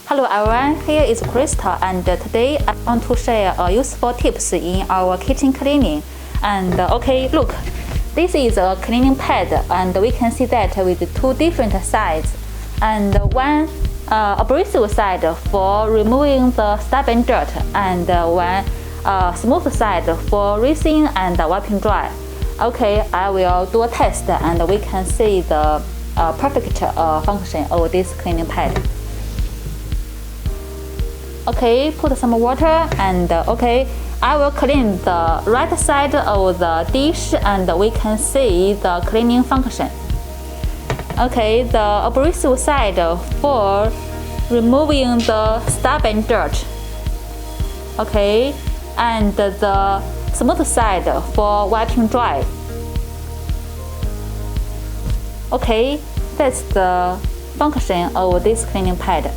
Hello everyone, here is Krista, and today I want to share useful tips in our kitchen cleaning. And okay, look, this is a cleaning pad, and we can see that with two different sides, and one abrasive side for removing the stubborn dirt, and one smooth side for rinsing and wiping dry. Okay, I will do a test, and we can see the perfect function of this cleaning pad. Okay, put some water, and okay, I will clean the right side of the dish, and we can see the cleaning function. Okay, the abrasive side for removing the stubborn dirt. Okay, and the smooth side for wiping dry. Okay, that's the function of this cleaning pad.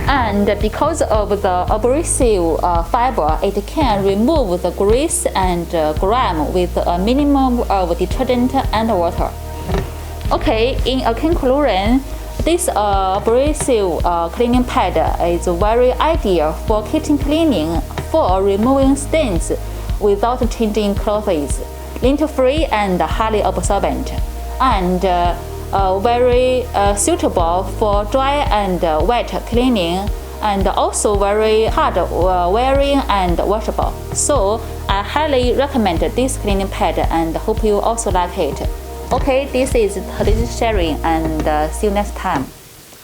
And because of the abrasive fiber, it can remove the grease and grime with a minimum of detergent and water. Okay, in a conclusion, this abrasive cleaning pad is very ideal for kitchen cleaning, for removing stains without changing clothes, lint-free and highly absorbent, and very suitable for dry and wet cleaning, and also very hard wearing and washable. So I highly recommend this cleaning pad and hope you also like it. Okay, this is today's sharing, and see you next time.